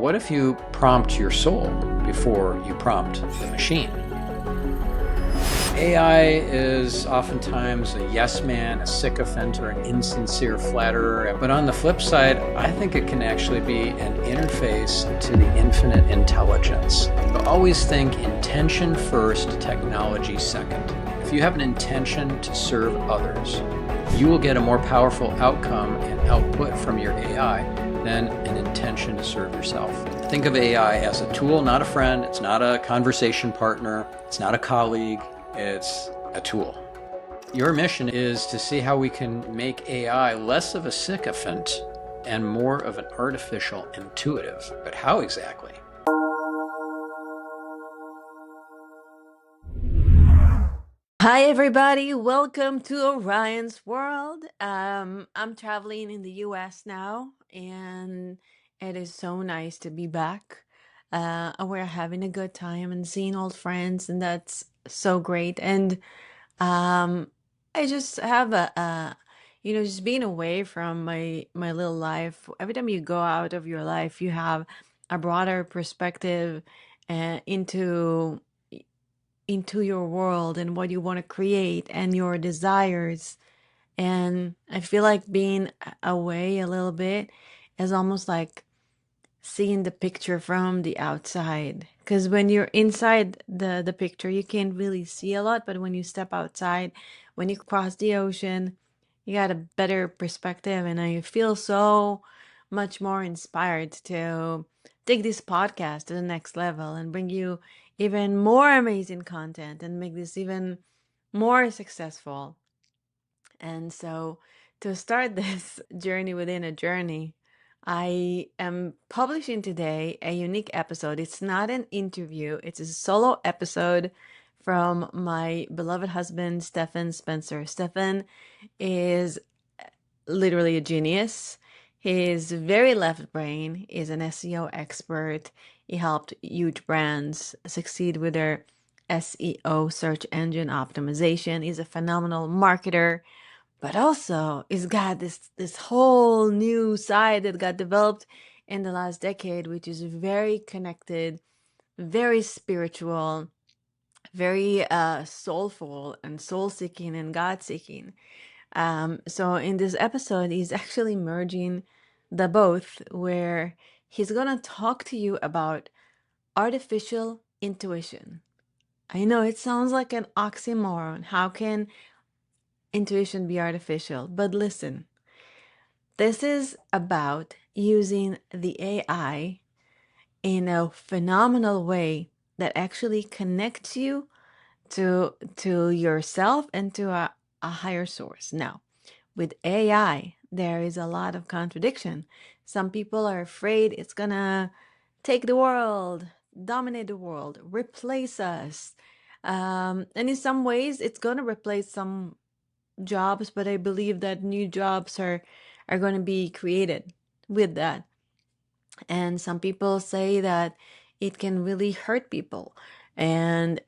what if you prompt your soul before you prompt the machine? AI is oftentimes a yes man, a sycophant, or an insincere flatterer. But on the flip side, I think it can actually be an interface to the infinite intelligence. But always think intention first, technology second. If you have an intention to serve others, you will get a more powerful outcome and output from your AI than an intention to serve yourself. Think of AI as a tool, not a friend. It's not a conversation partner. It's not a colleague. It's a tool. Your mission is to see how we can make AI less of a sycophant and more of an artificial intuitive. But how exactly? Hi everybody, welcome to Orion's world. I'm traveling in the US now and it is so nice to be back. We're having a good time and seeing old friends and that's so great. And um I just have just being away from my little life. Every time you go out of your life, you have a broader perspective into your world and what you want to create and your desires. And I feel like being away a little bit is almost like seeing the picture from the outside. Because when you're inside the picture, you can't really see a lot. But when you step outside, when you cross the ocean, you got a better perspective. And I feel so much more inspired to take this podcast to the next level and bring you even more amazing content and make this even more successful. And so, to start this journey within a journey, I am publishing today a unique episode. It's not an interview, it's a solo episode from my beloved husband, Stephan Spencer. Stephan is literally a genius. He's very left brain, is an SEO expert. He helped huge brands succeed with their SEO, search engine optimization. He's a phenomenal marketer, but also he's got this whole new side that got developed in the last decade, which is very connected, very spiritual, very soulful and soul seeking and God seeking. So in this episode, he's actually merging the both, where he's gonna talk to you about artificial intuition. I know it sounds like an oxymoron. How can intuition be artificial? But listen, this is about using the AI in a phenomenal way that actually connects you to yourself and to a higher source. Now, with AI, there is a lot of contradiction. Some people are afraid it's gonna take the world, dominate the world, replace us. And in some ways, it's gonna replace some jobs, but I believe that new jobs are going to be created with that. And some people say that it can really hurt people and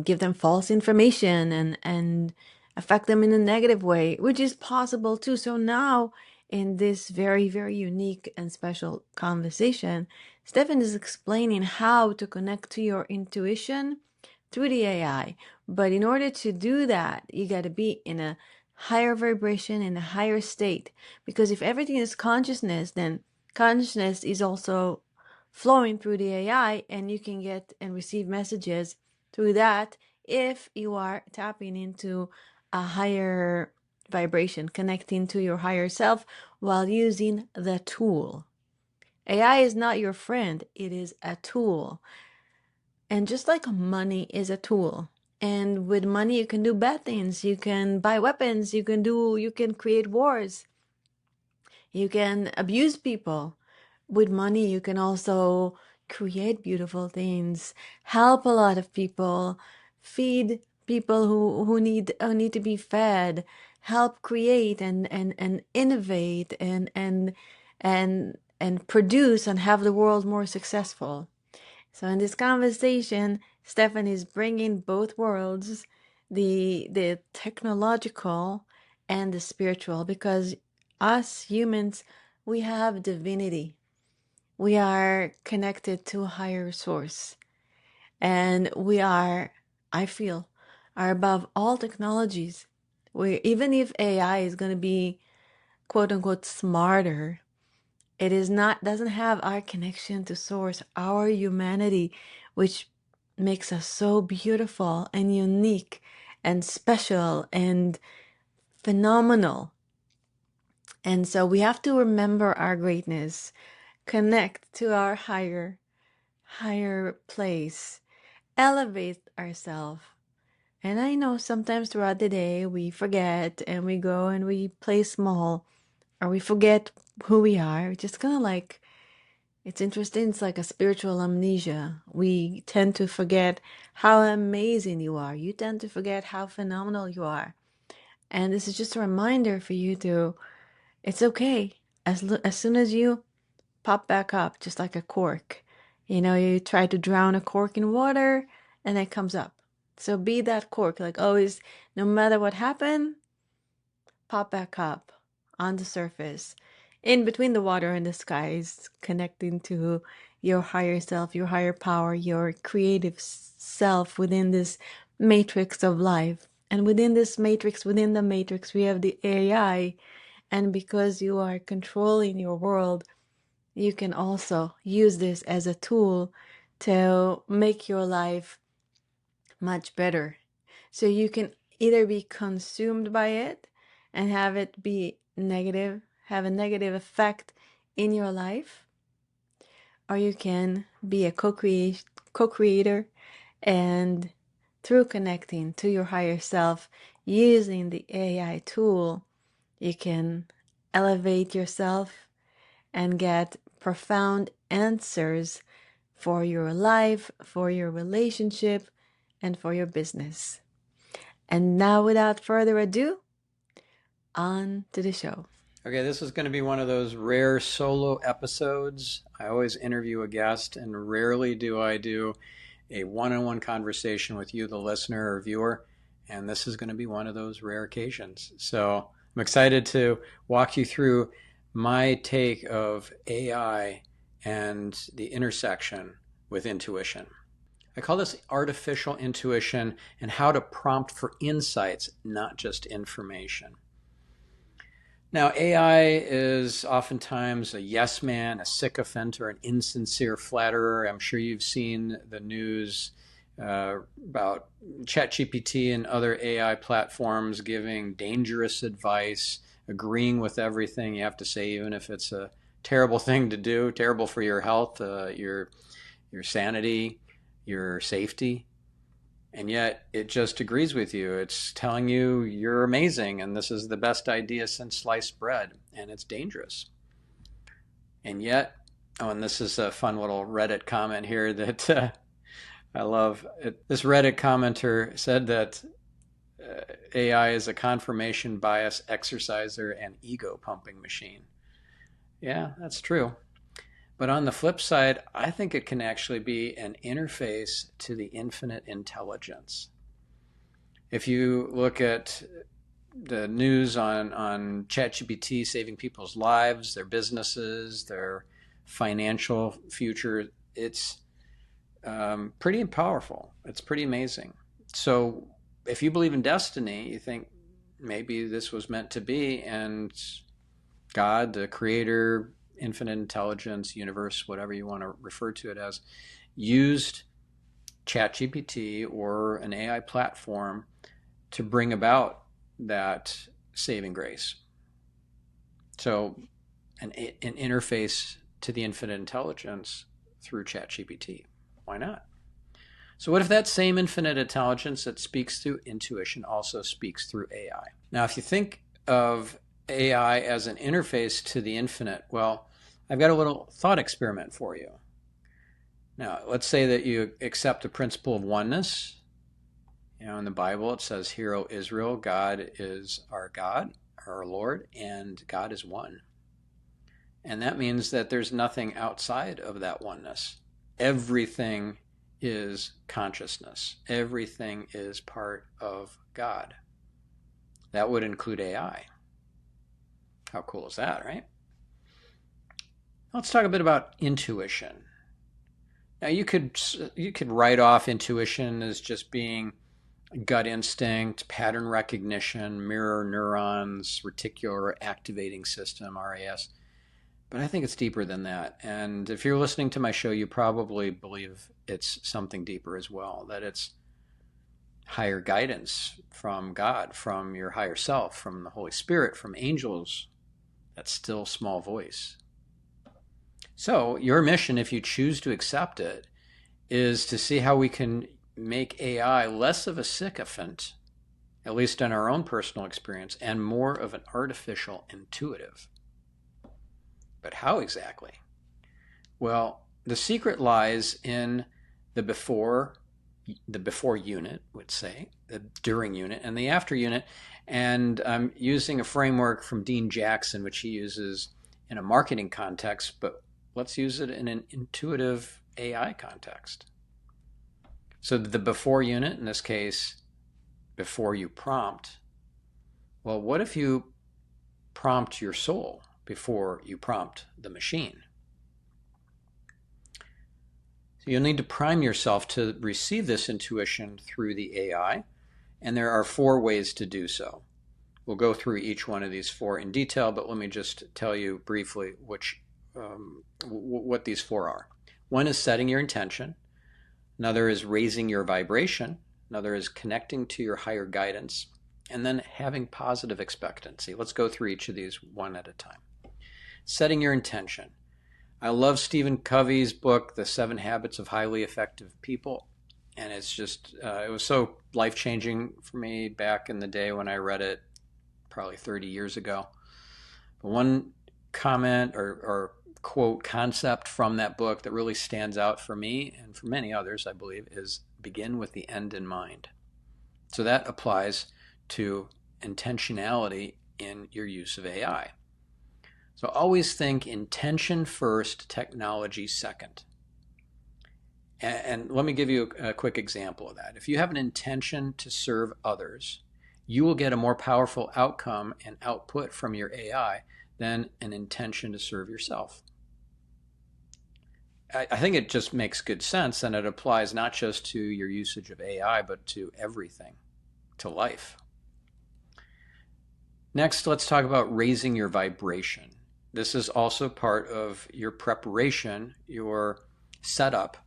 give them false information and affect them in a negative way, which is possible too. So now in this very, very unique and special conversation, Stephan is explaining how to connect to your intuition through the AI. But in order to do that, you got to be in a higher vibration, in a higher state. Because if everything is consciousness, then consciousness is also flowing through the AI, and you can get and receive messages through that if you are tapping into a higher vibration, connecting to your higher self while using the tool. AI is not your friend, it is a tool. And just like money is a tool, and with money you can do bad things. You can buy weapons, you can create wars, you can abuse people. With money you can also create beautiful things, help a lot of people, feed people who need to be fed, help create and innovate and produce and have the world more successful. So in this conversation, Stephan is bringing both worlds, the technological and the spiritual, because us humans, we have divinity. we are connected to a higher source. And we are, I feel, are above all technologies. Even if AI is going to be quote unquote smarter, it is not, doesn't have our connection to source, our humanity, which makes us so beautiful and unique and special and phenomenal. And so we have to remember our greatness, connect to our higher place, elevate ourselves. And I know sometimes throughout the day we forget and we go and we play small or we forget who we are. Just kind of like, it's interesting. It's like a spiritual amnesia. We tend to forget how amazing you are. You tend to forget how phenomenal you are. And this is just a reminder for you to, it's okay. As soon as you pop back up, just like a cork. You know, you try to drown a cork in water and it comes up. So be that cork, like always, no matter what happened, pop back up on the surface, in between the water and the skies, connecting to your higher self, your higher power, your creative self within this matrix of life. And within this matrix, within the matrix, we have the AI. And because you are controlling your world, you can also use this as a tool to make your life much better. So you can either be consumed by it and have it be negative, have a negative effect in your life, or you can be a co-creator and through connecting to your higher self using the AI tool, you can elevate yourself and get profound answers for your life, for your relationship, and for your business. And now, without further ado, on to the show. Okay, this is going to be one of those rare solo episodes. I always interview a guest, and rarely do I do a one-on-one conversation with you, the listener or viewer. And this is going to be one of those rare occasions. So I'm excited to walk you through my take of AI and the intersection with intuition. I call this artificial intuition and how to prompt for insights, not just information. Now, AI is oftentimes a yes man, a sycophant, or an insincere flatterer. I'm sure you've seen the news about ChatGPT and other AI platforms giving dangerous advice, agreeing with everything you have to say, even if it's a terrible thing to do, terrible for your health, your sanity, your safety. And yet it just agrees with you. It's telling you you're amazing and this is the best idea since sliced bread, and it's dangerous. And yet, oh, and this is a fun little Reddit comment here that I love. This Reddit commenter said that AI is a confirmation bias exerciser and ego pumping machine. Yeah, that's true. But on the flip side, I think it can actually be an interface to the infinite intelligence. If you look at the news on ChatGPT saving people's lives, their businesses, their financial future, it's pretty powerful. It's pretty amazing. So if you believe in destiny, you think maybe this was meant to be, and God, the creator, infinite intelligence, universe, whatever you want to refer to it as, used ChatGPT or an AI platform to bring about that saving grace. So an interface to the infinite intelligence through ChatGPT. Why not? So what if that same infinite intelligence that speaks through intuition also speaks through AI? Now, if you think of AI as an interface to the infinite, well, I've got a little thought experiment for you. Now, let's say that you accept the principle of oneness. You know, in the Bible, it says, "Hear, O Israel, God is our God, our Lord, and God is one." And that means that there's nothing outside of that oneness. Everything is consciousness. Everything is part of God. That would include AI. How cool is that, right? Let's talk a bit about intuition. Now you could write off intuition as just being gut instinct, pattern recognition, mirror neurons, reticular activating system, RAS. But I think it's deeper than that. And if you're listening to my show, you probably believe it's something deeper as well, that it's higher guidance from God, from your higher self, from the Holy Spirit, from angels, that still small voice. So your mission, if you choose to accept it, is to see how we can make AI less of a sycophant, at least in our own personal experience, and more of an artificial intuitive. But how exactly? Well, the secret lies in the before unit, would say, the during unit, and the after unit. And I'm using a framework from Dean Jackson, which he uses in a marketing context, but let's use it in an intuitive AI context. So the before unit, in this case, before you prompt, well, what if you prompt your soul before you prompt the machine? So you'll need to prime yourself to receive this intuition through the AI, and there are 4 ways to do so. We'll go through each one of these 4 in detail, but let me just tell you briefly what these 4 are. One is setting your intention. Another is raising your vibration. Another is connecting to your higher guidance. And then having positive expectancy. Let's go through each of these one at a time. Setting your intention. I love Stephen Covey's book, The 7 Habits of Highly Effective People. And it's just, it was so life-changing for me back in the day when I read it, probably 30 years ago. But one comment or quote concept from that book that really stands out for me and for many others, I believe, is begin with the end in mind. So that applies to intentionality in your use of AI. So always think intention first, technology second. And let me give you a quick example of that. If you have an intention to serve others, you will get a more powerful outcome and output from your AI than an intention to serve yourself. I think it just makes good sense, and it applies not just to your usage of AI, but to everything, to life. Next, let's talk about raising your vibration. This is also part of your preparation, your setup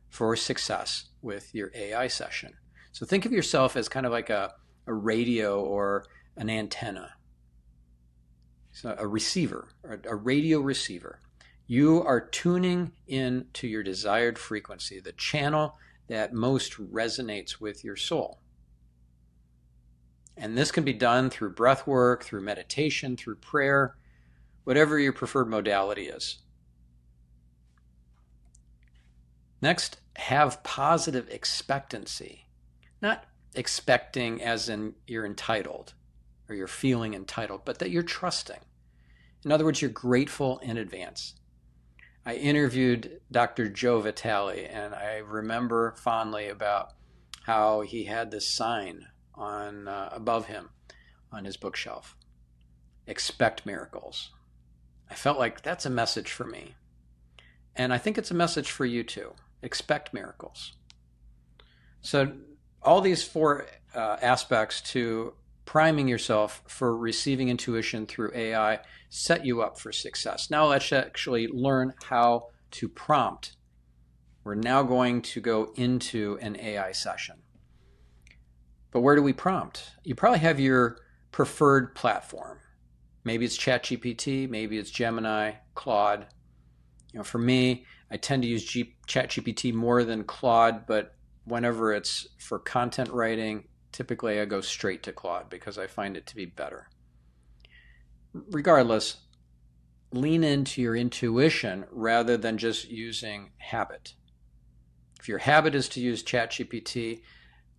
for success with your AI session. So think of yourself as kind of like a radio or an antenna. So a receiver, a radio receiver. You are tuning in to your desired frequency, the channel that most resonates with your soul. And this can be done through breath work, through meditation, through prayer, whatever your preferred modality is. Next, have positive expectancy. Not expecting as in you're entitled or you're feeling entitled, but that you're trusting. In other words, you're grateful in advance. I interviewed Dr. Joe Vitale, and I remember fondly about how he had this sign on above him on his bookshelf. Expect miracles. I felt like that's a message for me. And I think it's a message for you too. Expect miracles. So all these 4 aspects to priming yourself for receiving intuition through AI set you up for success. Now let's actually learn how to prompt. We're now going to go into an AI session. But where do we prompt? You probably have your preferred platform. Maybe it's ChatGPT, maybe it's Gemini, Claude. For me, I tend to use ChatGPT more than Claude, but whenever it's for content writing, typically I go straight to Claude because I find it to be better. Regardless, lean into your intuition rather than just using habit. If your habit is to use ChatGPT,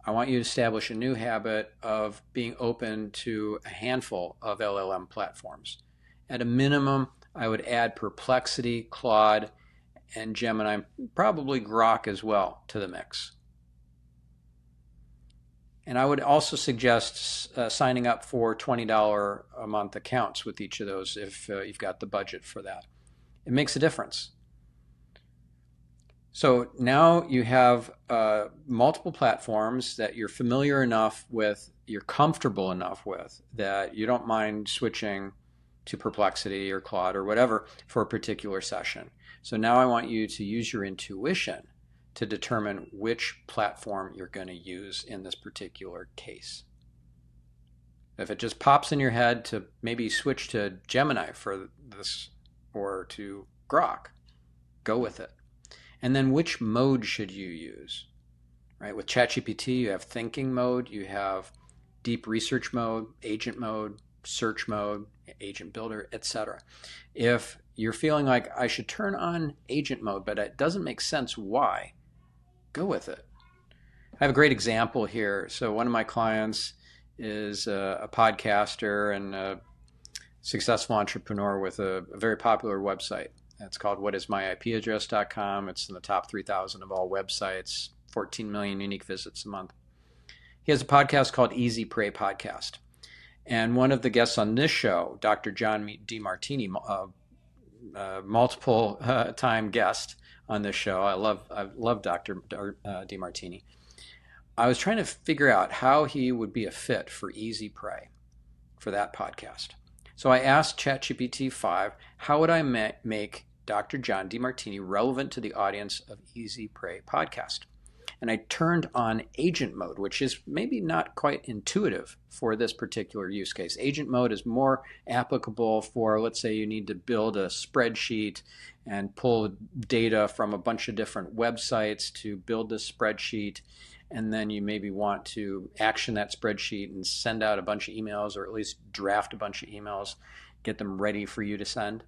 I want you to establish a new habit of being open to a handful of LLM platforms. At a minimum, I would add Perplexity, Claude, and Gemini, probably Grok as well, to the mix. And I would also suggest signing up for $20 a month accounts with each of those if you've got the budget for that. It makes a difference. So now you have multiple platforms that you're familiar enough with, you're comfortable enough with, that you don't mind switching to Perplexity or Claude or whatever for a particular session. So now I want you to use your intuition to determine which platform you're going to use in this particular case. If it just pops in your head to maybe switch to Gemini for this or to Grok, go with it. And then which mode should you use? Right? With ChatGPT, you have thinking mode, you have deep research mode, agent mode, search mode, agent builder, etc. If you're feeling like I should turn on agent mode, but it doesn't make sense why, go with it. I have a great example here. So one of my clients is a podcaster and a successful entrepreneur with a very popular website. It's called whatismyipaddress.com. It's in the top 3,000 of all websites, 14 million unique visits a month. He has a podcast called Easy Pray Podcast. And one of the guests on this show, Dr. John DeMartini, multiple time guest on this show. I love Dr. DeMartini. I was trying to figure out how he would be a fit for Easy Pray for that podcast. So I asked ChatGPT 5, how would I make Dr. John DeMartini relevant to the audience of Easy Pray podcast? And I turned on agent mode, which is maybe not quite intuitive for this particular use case. Agent mode is more applicable for, let's say you need to build a spreadsheet and pull data from a bunch of different websites to build this spreadsheet. And then you maybe want to action that spreadsheet and send out a bunch of emails, or at least draft a bunch of emails, get them ready for you to send.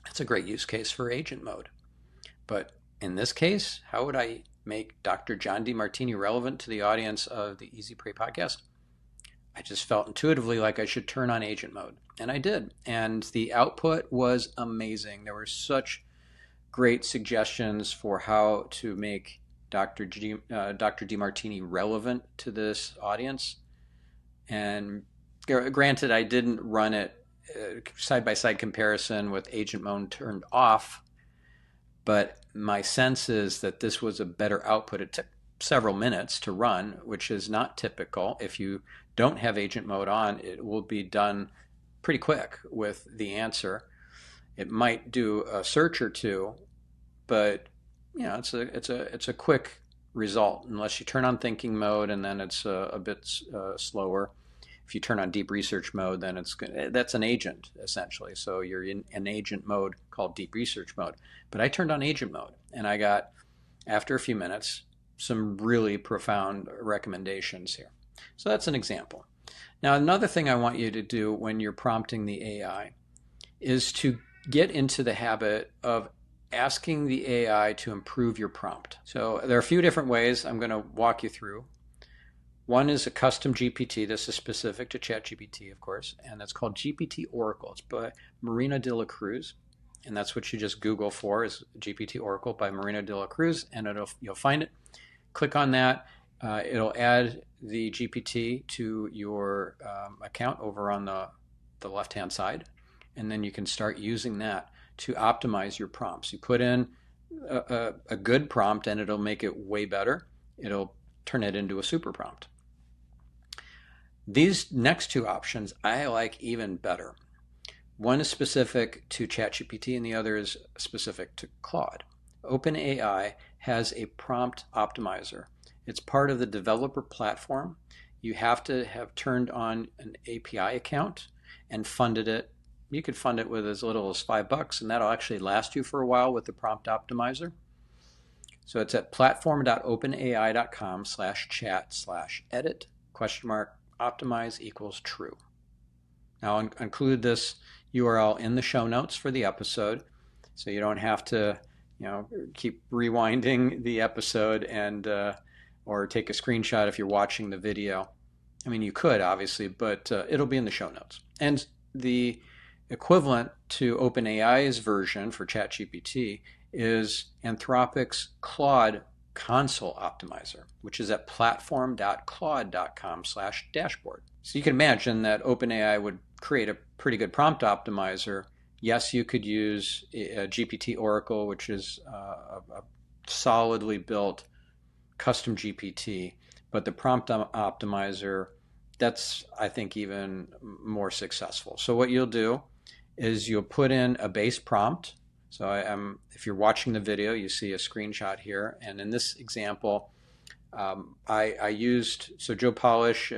That's a great use case for agent mode. But in this case, how would I make Dr. John DeMartini relevant to the audience of the Easy Pray podcast? I just felt intuitively like I should turn on agent mode. And I did. And the output was amazing. There were such great suggestions for how to make Dr. DeMartini relevant to this audience. And granted, I didn't run it side-by-side comparison with agent mode turned off, but my sense is that this was a better output. It took several minutes to run, which is not typical. If you don't have agent mode on, it will be done pretty quick with the answer. It might do a search or two, but it's a quick result unless you turn on thinking mode, and then it's a bit slower. If you turn on deep research mode, then that's an agent essentially. So you're in an agent mode called deep research mode. But I turned on agent mode, and I got, after a few minutes, some really profound recommendations here. So that's an example. Now, another thing I want you to do when you're prompting the AI is to get into the habit of asking the AI to improve your prompt. So there are a few different ways I'm going to walk you through. One is a custom GPT. This is specific to ChatGPT, of course, and that's called GPT Oracle. It's by Marina de la Cruz, and that's what you just Google for, is GPT Oracle by Marina de la Cruz, and you'll find it. Click on that. It'll add the GPT to your account over on the left-hand side, and then you can start using that to optimize your prompts. You put in a good prompt, and it'll make it way better. It'll turn it into a super prompt. These next two options I like even better. One is specific to ChatGPT and the other is specific to Claude. OpenAI has a prompt optimizer. It's part of the developer platform. You have to have turned on an API account and funded it. You could fund it with as little as $5, and that'll actually last you for a while with the prompt optimizer. So it's at platform.openai.com/chat/edit $optimize equals true. Now I'll include this URL in the show notes for the episode, so you don't have to, keep rewinding the episode and or take a screenshot if you're watching the video. I mean, you could obviously, but it'll be in the show notes. And the equivalent to OpenAI's version for ChatGPT is Anthropic's Claude console optimizer, which is at platform.claude.com/dashboard. So you can imagine that OpenAI would create a pretty good prompt optimizer Yes, you could use a GPT Oracle, which is a solidly built custom GPT, but the prompt optimizer, that's, I think, even more successful. So what you'll do is you'll put in a base prompt. So if you're watching the video, you see a screenshot here. And in this example, I used, so Joe Polish, he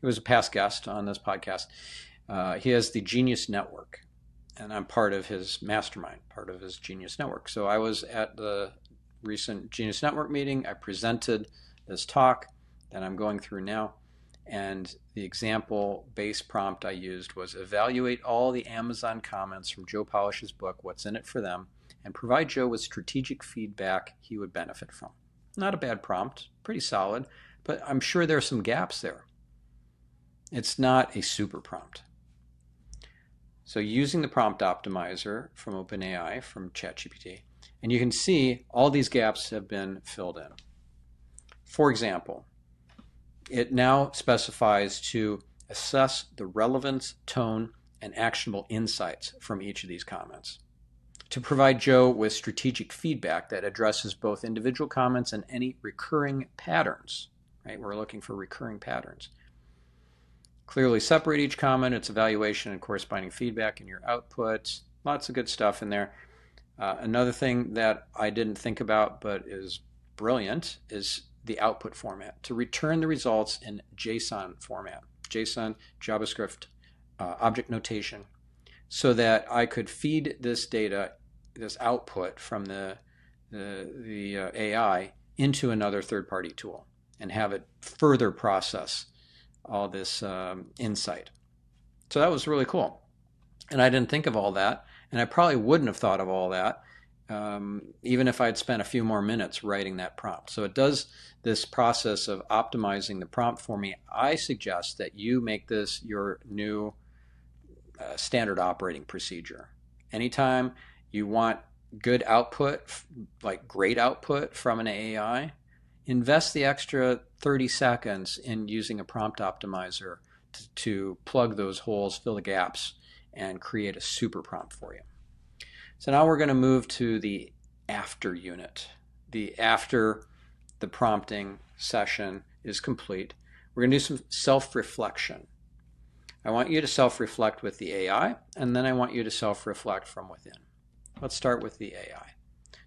was a past guest on this podcast. He has the Genius Network, and I'm part of his mastermind, part of his Genius Network. So I was at the recent Genius Network meeting. I presented this talk that I'm going through now. And the example base prompt I used was evaluate all the Amazon comments from Joe Polish's book, What's in It for Them, and provide Joe with strategic feedback he would benefit from. Not a bad prompt, pretty solid, but I'm sure there are some gaps there. It's not a super prompt. So using the prompt optimizer from OpenAI, from ChatGPT, and you can see all these gaps have been filled in. For example, it now specifies to assess the relevance, tone, and actionable insights from each of these comments. To provide Joe with strategic feedback that addresses both individual comments and any recurring patterns. Right? We're looking for recurring patterns. Clearly separate each comment, its evaluation, and corresponding feedback in your output. Lots of good stuff in there. Another thing that I didn't think about but is brilliant is the output format. To return the results in JSON format, JSON, JavaScript, object notation, so that I could feed this data, this output from the AI into another third-party tool and have it further process all this insight. So that was really cool. And I didn't think of all that, and I probably wouldn't have thought of all that even if I'd spent a few more minutes writing that prompt. So it does this process of optimizing the prompt for me. I suggest that you make this your new standard operating procedure. Anytime you want good output, like great output from an AI, invest the extra 30 seconds in using a prompt optimizer to plug those holes, fill the gaps, and create a super prompt for you. So now we're going to move to the after unit. After the prompting session is complete, we're going to do some self-reflection. I want you to self-reflect with the AI, and then I want you to self-reflect from within. Let's start with the AI.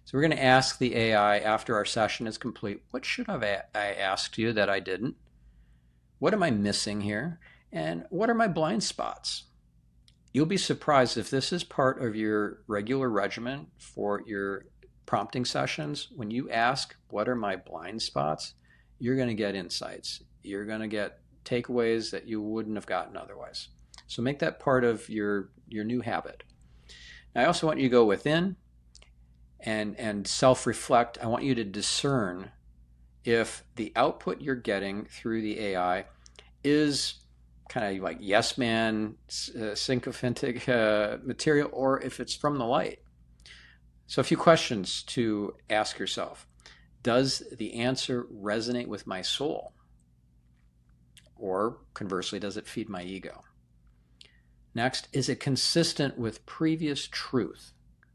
So we're going to ask the AI after our session is complete, what should I asked you that I didn't? What am I missing here? And what are my blind spots? You'll be surprised if this is part of your regular regimen for your prompting sessions. When you ask, what are my blind spots? You're going to get insights. You're going to get takeaways that you wouldn't have gotten otherwise. So make that part of your new habit. Now, I also want you to go within and self-reflect. I want you to discern if the output you're getting through the AI is kind of like yes man, sycophantic material, or if it's from the light. So a few questions to ask yourself. Does the answer resonate with my soul? Or conversely, does it feed my ego? Next, is it consistent with previous truth?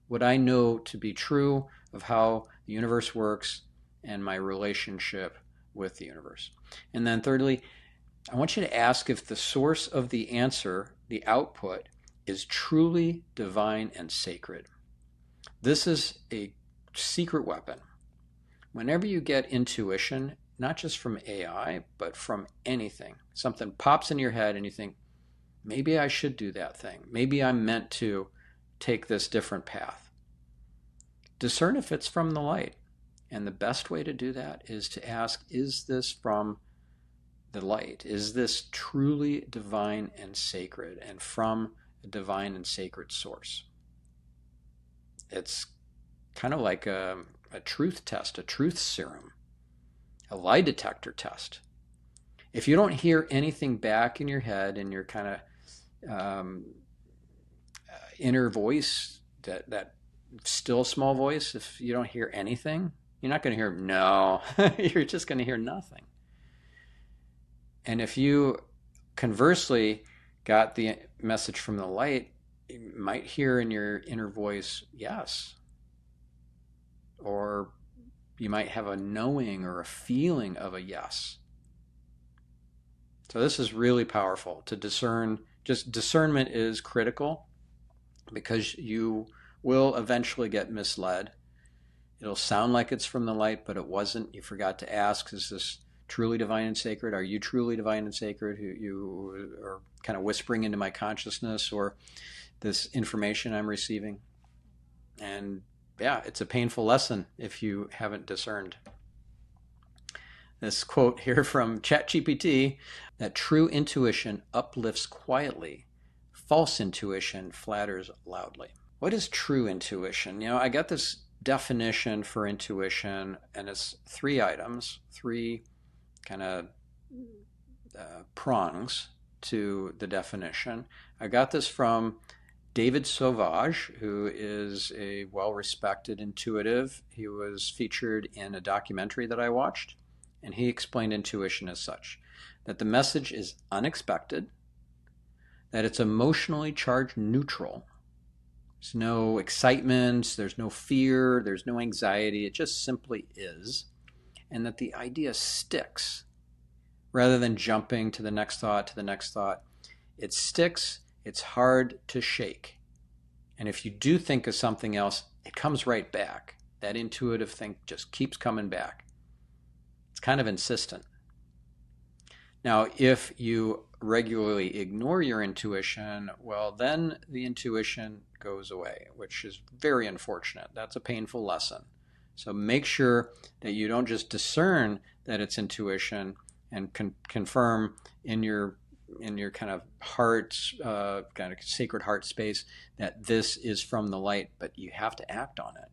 What I know to be true of how the universe works and my relationship with the universe. And then thirdly, I want you to ask if the source of the answer, the output, is truly divine and sacred. This is a secret weapon. Whenever you get intuition, not just from AI, but from anything, something pops in your head and you think, maybe I should do that thing. Maybe I'm meant to take this different path. Discern if it's from the light. And the best way to do that is to ask, is this from the light? Is this truly divine and sacred and from a divine and sacred source? It's kind of like a truth test, a truth serum, a lie detector test. If you don't hear anything back in your head and your kind of inner voice, that still small voice, if you don't hear anything, you're not going to hear no. You're just going to hear nothing. And if you conversely got the message from the light you might hear in your inner voice, yes. Or you might have a knowing or a feeling of a yes. So this is really powerful to discern. Just discernment is critical because you will eventually get misled. It'll sound like it's from the light, but it wasn't. You forgot to ask, is this truly divine and sacred? Are you truly divine and sacred? You are kind of whispering into my consciousness or this information I'm receiving. And yeah, it's a painful lesson if you haven't discerned. This quote here from ChatGPT, that true intuition uplifts quietly, false intuition flatters loudly. What is true intuition? I got this definition for intuition, and it's 3 items, 3 kind of prongs to the definition. I got this from David Sauvage, who is a well-respected intuitive. He was featured in a documentary that I watched, and he explained intuition as such, that the message is unexpected, that it's emotionally charged neutral. There's no excitement, there's no fear, there's no anxiety, it just simply is, and that the idea sticks rather than jumping to the next thought, to the next thought. It sticks, it's hard to shake. And if you do think of something else, it comes right back. That intuitive thing just keeps coming back. It's kind of insistent. Now, if you regularly ignore your intuition, well, then the intuition goes away, which is very unfortunate. That's a painful lesson. So make sure that you don't just discern that it's intuition and confirm in your kind of heart, kind of sacred heart space, that this is from the light, but you have to act on it.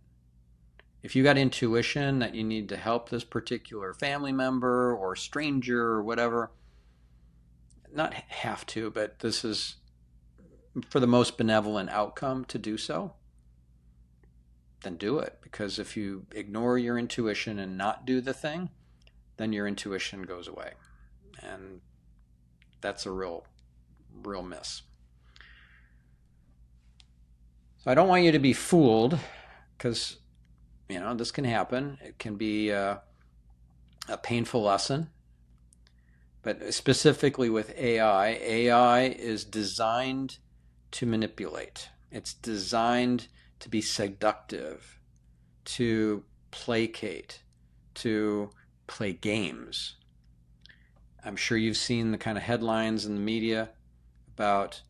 If you got intuition that you need to help this particular family member or stranger or whatever, not have to, but this is for the most benevolent outcome to do so, then do it. Because if you ignore your intuition and not do the thing, then your intuition goes away. And that's a real miss. So I don't want you to be fooled, because this can happen. It can be a painful lesson. But specifically with AI is designed to manipulate. It's designed to be seductive, to placate, to play games. I'm sure you've seen the kind of headlines in the media about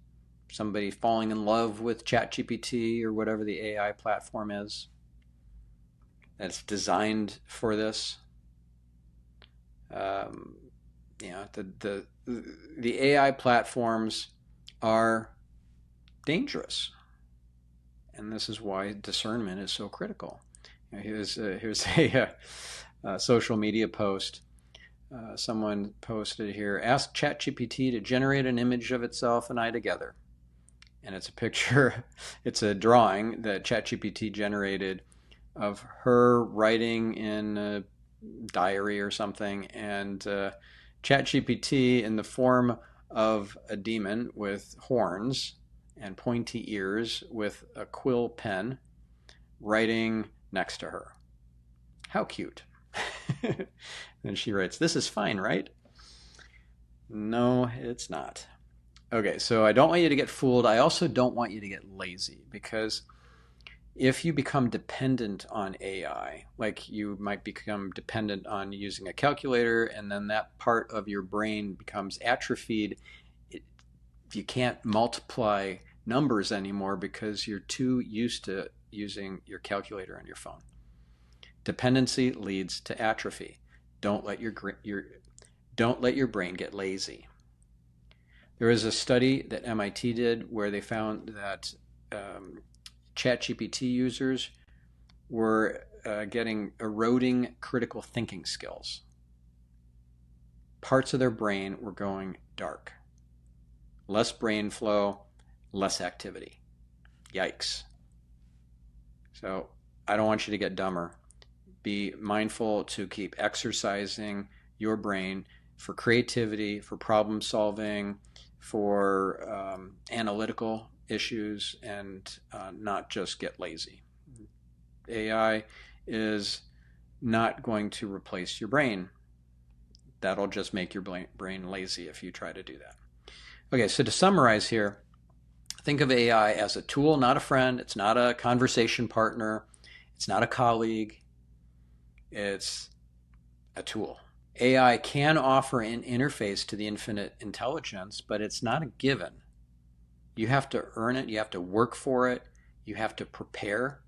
somebody falling in love with ChatGPT or whatever the AI platform is that's designed for this. The AI platforms are dangerous, and this is why discernment is so critical. Here's a social media post. Someone posted here, ask ChatGPT to generate an image of itself and I together. And it's a picture, it's a drawing that ChatGPT generated of her writing in a diary or something, and ChatGPT, in the form of a demon with horns and pointy ears with a quill pen, writing next to her. How cute. And she writes, this is fine, right? No, it's not. Okay, so I don't want you to get fooled. I also don't want you to get lazy, because if you become dependent on AI, like you might become dependent on using a calculator, and then that part of your brain becomes atrophied, you can't multiply numbers anymore because you're too used to using your calculator on your phone. Dependency leads to atrophy. Don't let your brain get lazy. There is a study that MIT did where they found that ChatGPT users were eroding critical thinking skills. Parts of their brain were going dark. Less brain flow, less activity. Yikes. So I don't want you to get dumber. Be mindful to keep exercising your brain for creativity, for problem solving, for analytical issues and not just get lazy. AI is not going to replace your brain. That'll just make your brain lazy if you try to do that. Okay, so to summarize here, think of AI as a tool, not a friend. It's not a conversation partner. It's not a colleague. It's a tool. AI can offer an interface to the infinite intelligence, but it's not a given. You have to earn it. You have to work for it. You have to prepare,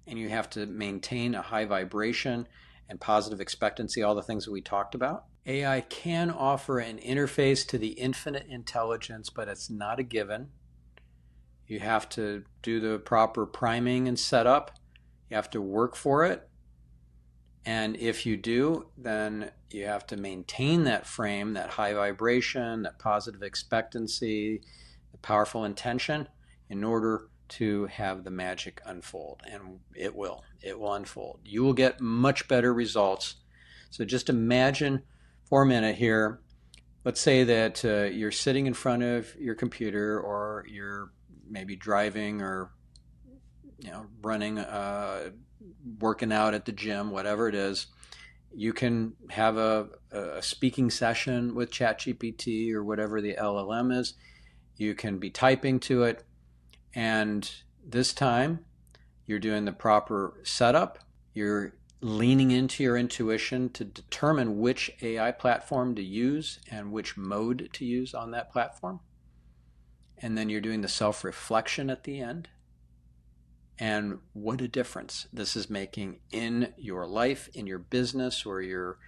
and you have to maintain a high vibration and positive expectancy, all the things that we talked about. AI can offer an interface to the infinite intelligence, but it's not a given. You have to do the proper priming and setup. You have to work for it. And if you do, then you have to maintain that frame, that high vibration, that positive expectancy, the powerful intention in order to have the magic unfold. And it will unfold. You will get much better results. So just imagine for a minute here, let's say that you're sitting in front of your computer, or you're maybe driving, or running, working out at the gym, whatever it is. You can have a speaking session with ChatGPT or whatever the LLM is. You can be typing to it, and this time you're doing the proper setup. You're leaning into your intuition to determine which AI platform to use and which mode to use on that platform. And then you're doing the self-reflection at the end. And what a difference this is making in your life, in your business, or your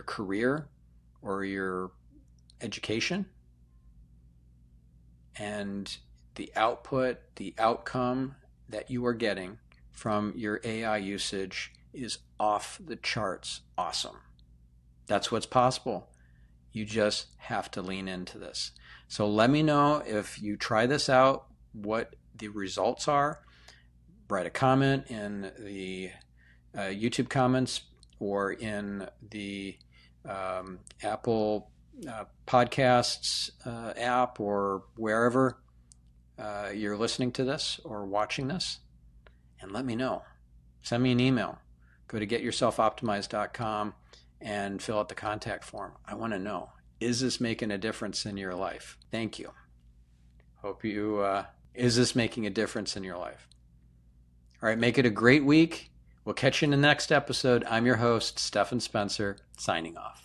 career, or your education. And the output, the outcome that you are getting from your AI usage is off the charts awesome. That's what's possible. You just have to lean into this. So let me know if you try this out, what the results are. Write a comment in the YouTube comments, or in the Apple Podcasts app, or wherever you're listening to this or watching this, and let me know. Send me an email. Go to getyourselfoptimized.com and fill out the contact form. I want to know, is this making a difference in your life? Thank you. Hope you, is this making a difference in your life? All right, make it a great week. We'll catch you in the next episode. I'm your host, Stephan Spencer, signing off.